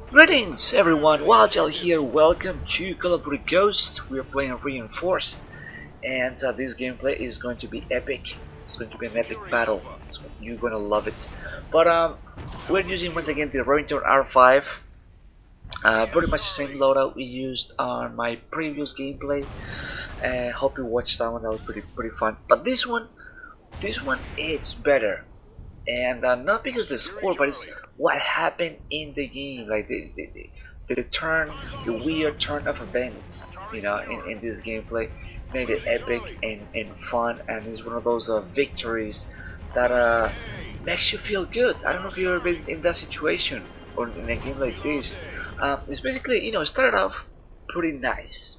Greetings everyone, Wildtail here, welcome to Call of Duty Ghost. We are playing Reinforced, and this gameplay is going to be epic. It's going to be an epic battle, so you're gonna love it. But we're using once again the Remington R5, pretty much the same loadout we used on my previous gameplay. Hope you watched that one, that was pretty fun. But this one it's better. And not because the score, but it's what happened in the game, like the weird turn of events, you know, in this gameplay made it epic and fun, and it's one of those victories that makes you feel good. I don't know if you've ever been in that situation or in a game like this. It's basically, you know, it started off pretty nice.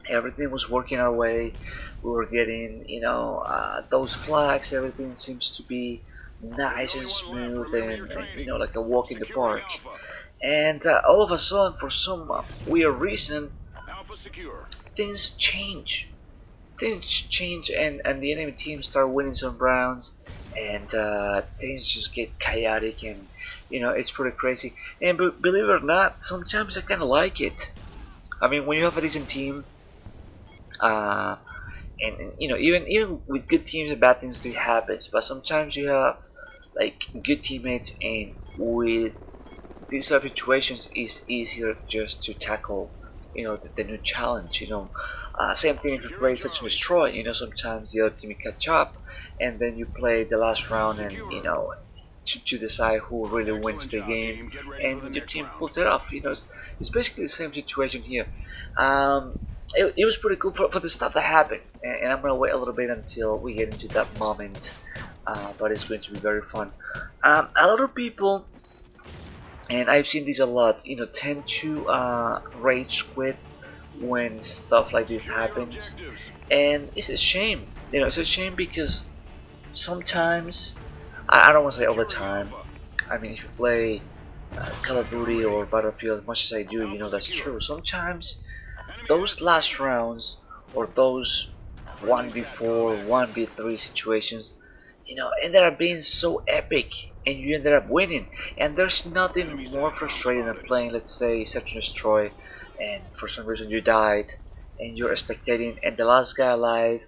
Everything was working our way. We were getting, you know, those flags. Everything seems to be nice and smooth, and you know, like a walk in the park. And all of a sudden, for some weird reason, things change. Things change, and the enemy team start winning some rounds, and things just get chaotic, and you know, it's pretty crazy. And believe it or not, sometimes I kind of like it. I mean, when you have a decent team. And you know, even with good teams and bad things still happens, but sometimes you have like good teammates, and with these sort of situations it's easier just to tackle, you know, the new challenge, you know. Same thing if you play Search and Destroy, you know, sometimes the other team will catch up, and then you play the last round, and you know, to decide who really wins the game, and your team pulls it off. You know, it's basically the same situation here. It was pretty cool for the stuff that happened, and I'm gonna wait a little bit until we get into that moment, but it's going to be very fun. A lot of people, and I've seen this a lot, you know, tend to rage quit when stuff like this happens, and it's a shame. You know, it's a shame because sometimes, I don't want to say all the time. I mean, if you play Call of Duty or Battlefield as much as I do, you know that's true. Sometimes those last rounds, or those 1v4, 1v3 situations, you know, ended up being so epic, and you ended up winning. And there's nothing more frustrating than playing, let's say, Search and Destroy, and for some reason you died, and you're spectating, and the last guy alive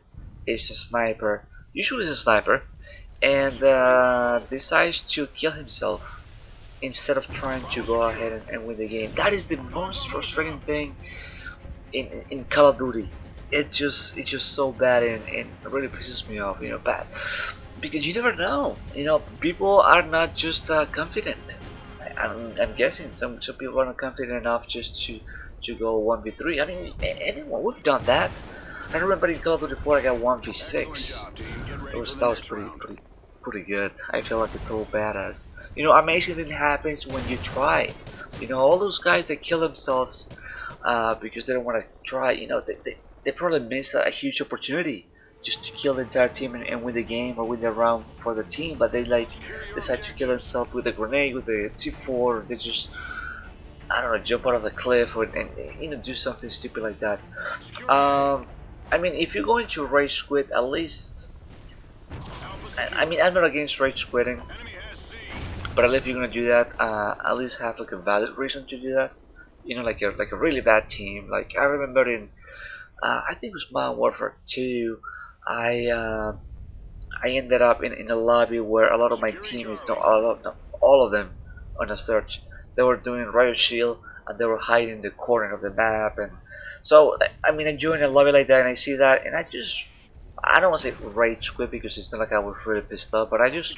is a sniper, usually it's a sniper, and decides to kill himself instead of trying to go ahead and win the game. That is the most frustrating thing in Call of Duty. It's just so bad, and it really pisses me off, you know, bad, because you never know, you know, people are not just confident. I'm guessing some people are not confident enough just to go 1v3. I mean, anyone, we've done that. I remember in Call of Duty 4 I got 1v6. That was pretty good. I feel like a total badass. You know, amazing thing happens when you try. You know, all those guys that kill themselves because they don't want to try, you know, they probably miss a huge opportunity just to kill the entire team and win the game or win the round for the team, but they like decide to kill themselves with a grenade, with a C4. They just, I don't know, jump out of the cliff, or and you know, do something stupid like that. I mean, if you're going to rage quit, at least, I mean, I'm not against rage quitting, but at least if you're gonna do that, at least have like a valid reason to do that. You know, like a really bad team. Like I remember in, I think it was Modern Warfare 2. I ended up in a lobby where a lot of my teammates, no, all of them on a search, they were doing riot shield, and they were hiding in the corner of the map. And so I mean, I joined a lobby like that, and I see that, and I don't want to say rage quit because it's not like I was really pissed off, but I just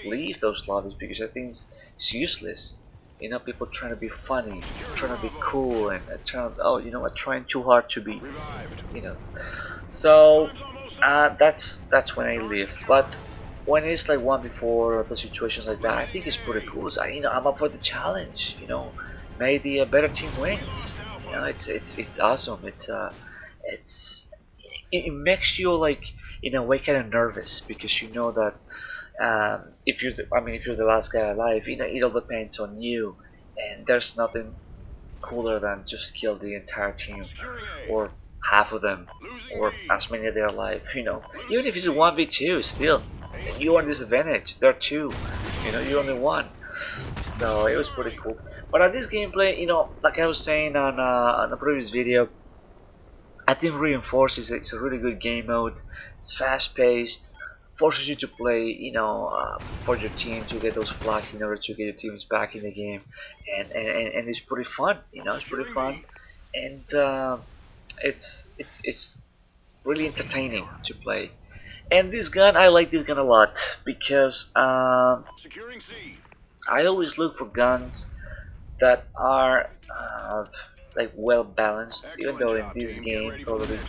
leave those lobbies because I think it's useless. You know, people trying to be funny, trying to be cool, and trying to, oh, you know what, trying too hard to be, you know. So that's when I leave. But when it's like 1v4 or those situations like that, I think it's pretty cool. So, you know, I'm up for the challenge. You know, maybe a better team wins. You know, it's awesome. It makes you, like, in a way, kind of nervous, because you know that if you're the last guy alive, you know, it all depends on you, and there's nothing cooler than just kill the entire team, or half of them, or as many as they're alive. You know, even if it's a 1v2, still you are in disadvantage. There are two, you know, you're only one. So it was pretty cool. But this gameplay, like I was saying on a previous video, I think reinforces it's a really good game mode. It's fast paced, forces you to play, for your team to get those flags in order to get your teams back in the game, and it's pretty fun. It's pretty fun, and it's really entertaining to play. And this gun, I like this gun a lot because I always look for guns that are like well balanced. Even though in this game probably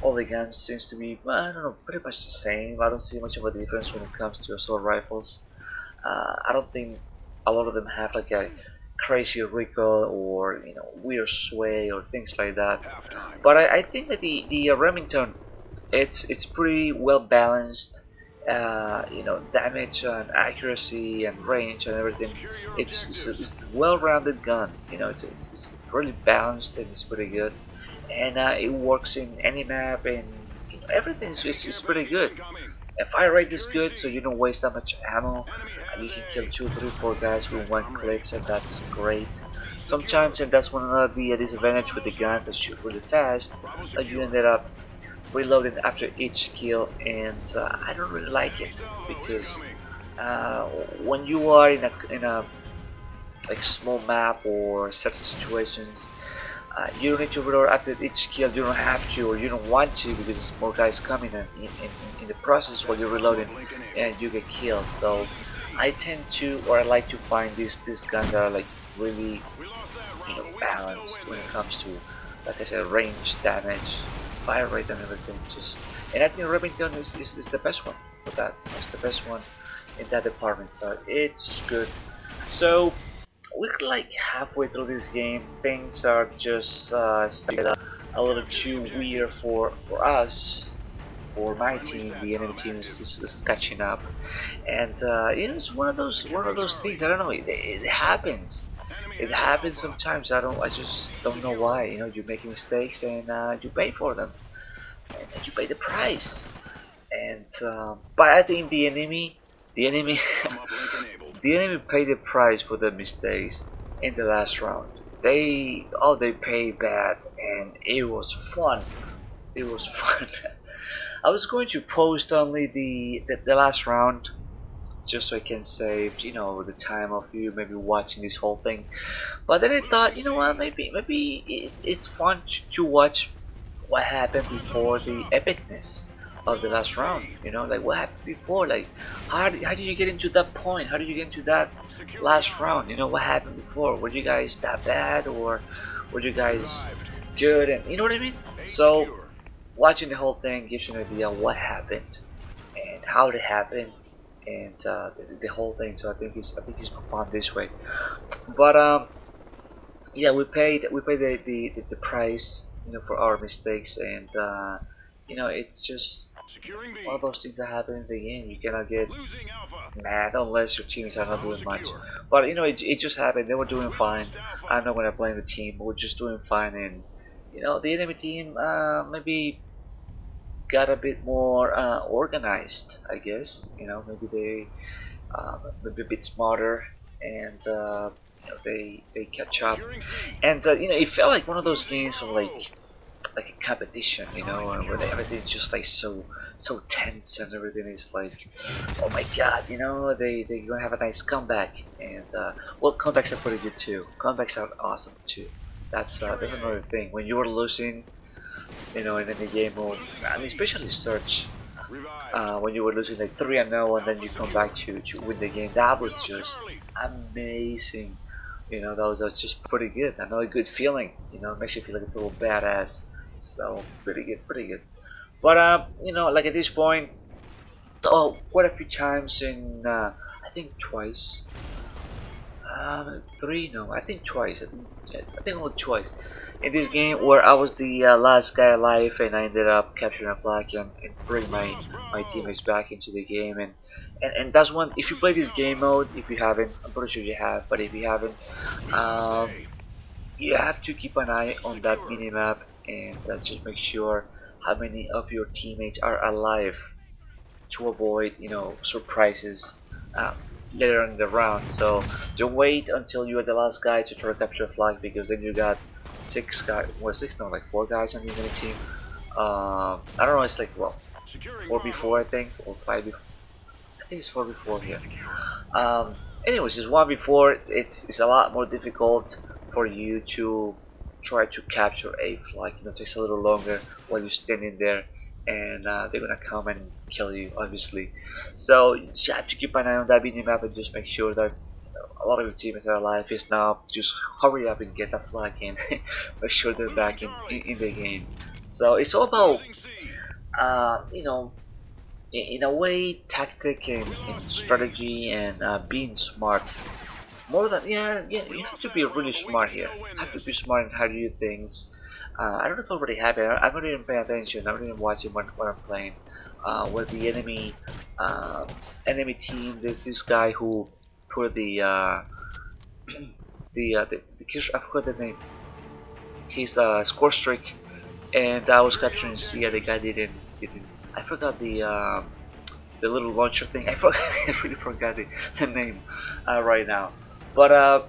all the guns seems to be, well, I don't know, pretty much the same. I don't see much of a difference when it comes to assault rifles. I don't think a lot of them have like a crazy recoil or weird sway or things like that. But I think that the Remington, it's pretty well balanced. Damage and accuracy and range and everything. It's a well-rounded gun. It's really balanced and it's pretty good. And it works in any map, and everything is pretty good. Fire rate is good, so you don't waste that much ammo. You can kill 2, 3, 4 guys with one clip, and that's great. Sometimes, and that's one of the disadvantage with the gun that shoot really fast, you ended up reloading after each kill, and I don't really like it because when you are in a like small map or certain situations, you don't need to reload after each kill. You don't have to, or you don't want to, because there's more guys coming in the process while you're reloading, and you get killed. So I tend to, or I like to find these guns that are like really balanced when it comes to, like I said, range, damage, fire rate and everything. And I think Remington is the best one for that. It's the best one in that department, so it's good. So we're like halfway through this game. Things are just started a little too weird for us. For my team, the enemy team is catching up, and it's one of those things. I don't know. It happens. It happens sometimes. I just don't know why. You make mistakes and you pay for them, and you pay the price. And but I think the enemy, the enemy paid the price for the mistakes in the last round. They pay bad, and it was fun. It was fun. I was going to post only the last round, just so I can save the time of you maybe watching this whole thing. But then I thought, what, maybe it's fun to watch what happened before the epicness of the last round. Like what happened before. Like how did you get into that point? How did you get into that last round? What happened before? Were you guys that bad, or were you guys good? And you know what I mean? So watching the whole thing gives you an idea what happened and how it happened, and the whole thing. So I think it's fun this way. But yeah, we paid the price, for our mistakes, and it's just one of those things that happen in the game. You cannot get mad unless your teams are not doing much. But it just happened. They were doing fine. I'm not gonna blame the team. We're just doing fine, and the enemy team maybe got a bit more organized, I guess. Maybe they maybe a bit smarter, and they catch up. And it felt like one of those games of like a competition, where everything's just like so tense, and everything is like, oh my god, they gonna have a nice comeback. And well, comebacks are pretty good too. Comebacks are awesome too. That's another thing. When you were losing, in any game mode, and especially search, when you were losing like 3-0, and then you come back to win the game, that was just amazing. That was just pretty good. Another good feeling. It makes you feel like a little badass. So pretty good. But like at this point, quite a few times in I think twice, 3, no, I think twice. I think only twice in this game where I was the last guy alive, and I ended up capturing a flag and bring my teammates back into the game. And that's one. If you play this game mode, if you haven't, I'm pretty sure you have, but if you haven't, you have to keep an eye on that minimap, and just make sure how many of your teammates are alive to avoid surprises. later in the round. So don't wait until you are the last guy to try to capture a flag, because then you got 6 guys, well 6 no, like 4 guys on the enemy team. I don't know, it's like, well, 4 before I think, or 5 before. I think it's 4 before here. Anyways, it's 1 before. It's a lot more difficult for you to try to capture a flag. You know, it takes a little longer while you're standing there, and they're gonna come and kill you, obviously. So you just have to keep an eye on that map and just make sure that a lot of your teammates are alive. If not, just hurry up and get that flag in. Make sure they're back in the game. So it's all about you know, in a way, tactic and strategy and being smart. More than, yeah, you have to be really smart here. You have to be smart in how to do things. I don't know if it already happened. I'm not even paying attention. I'm not even watching when I'm playing. Where the enemy team, there's this guy who put the kiss, I forgot the name. His score streak, and I was capturing C. The guy didn't. I forgot the little launcher thing. I really forgot the name right now. But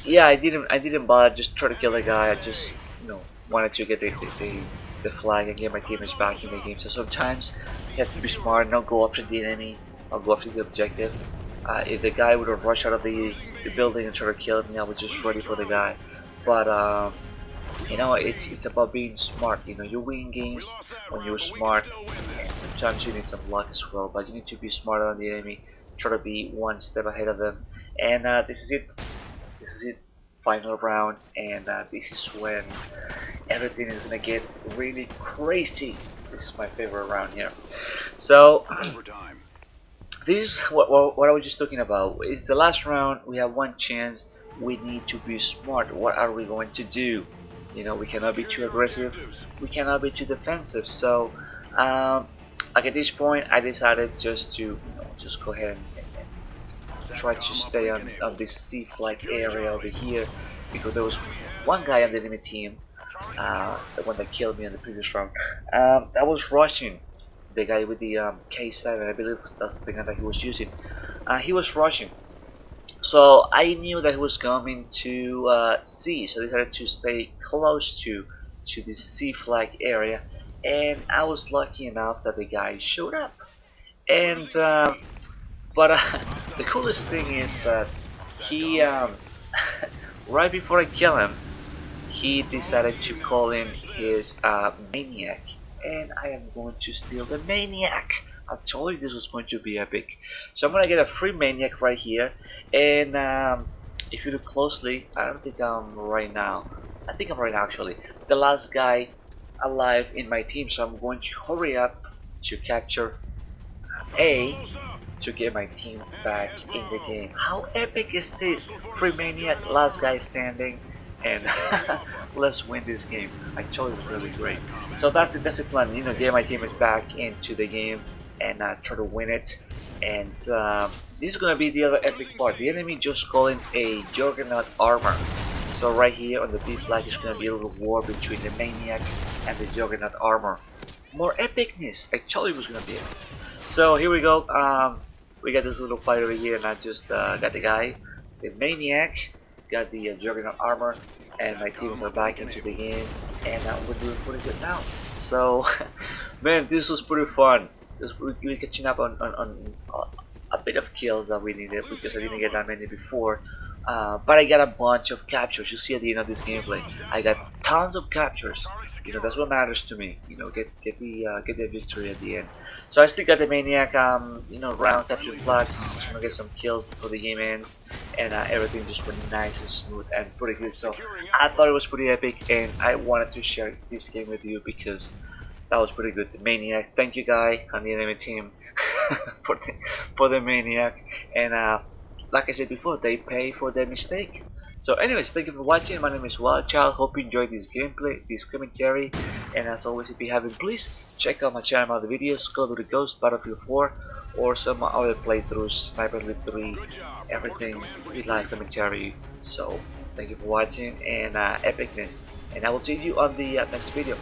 yeah, I didn't bother. Just try to kill the guy. I just, you know, wanted to get the flag and get my teammates back in the game. So sometimes you have to be smart. Not go after the enemy. I'll go after the objective. If the guy would have rushed out of the building and try to kill me, I was just ready for the guy. But you know, it's about being smart. You know, you win games when you're smart, and sometimes you need some luck as well. But you need to be smarter on the enemy. Try to be one step ahead of them. And this is it. This is it. Final round, and this is when everything is gonna get really crazy. This is my favorite round here. So this is what I was just talking about. It's the last round. We have one chance. We need to be smart. What are we going to do? You know, we cannot be too aggressive. We cannot be too defensive. So, like at this point, I decided just to, you know, just go ahead and try to stay on this C flag area over here, because there was one guy on the enemy team, the one that killed me in the previous round. I was rushing the guy with the K7. I believe that's the gun that he was using. He was rushing. So I knew that he was coming to C, so I decided to stay close to this C flag area, and I was lucky enough that the guy showed up. And but the coolest thing is that he right before I kill him, he decided to call in his Maniac, and I am going to steal the Maniac. I told you this was going to be epic. So I'm gonna get a free Maniac right here, and if you look closely, I don't think I'm right now. I think I'm right now actually. The last guy alive in my team, so I'm going to hurry up to capture A to get my team back in the game. How epic is this? Free Maniac, last guy standing, and let's win this game. I told you it's really great. So that's the plan. You know, get my teammates back into the game and try to win it. And this is gonna be the other epic part. The enemy just calling a Juggernaut armor. So right here on the B flag is gonna be a little war between the Maniac and the Juggernaut armor. More epicness. I told you it was gonna be epic. So here we go. We got this little fight over here, and I just got the guy, the Maniac, got the Juggernaut armor, and my team are back into the game, and we're doing pretty good now. So, man, this was pretty fun. We're catching up on a bit of kills that we needed, because I didn't get that many before. But I got a bunch of captures. You see at the end of this gameplay, I got tons of captures. You know, that's what matters to me. You know, get the victory at the end. So I still got the Maniac. You know, round capture flags. I'm gonna get some kills before the game ends, and everything just went nice and smooth and pretty good. So I thought it was pretty epic, and I wanted to share this game with you because that was pretty good. The Maniac. Thank you, guy on the enemy team, for the Maniac. And like I said before, they pay for their mistake. So anyways, thank you for watching. My name is Wild Child. Hope you enjoyed this gameplay, this commentary. And as always, if you haven't, please check out my channel, other videos, Call of Duty Ghost, Battlefield 4, or some other playthroughs, Sniper Elite 3, everything with live commentary. So thank you for watching, and epicness. And I will see you on the next video.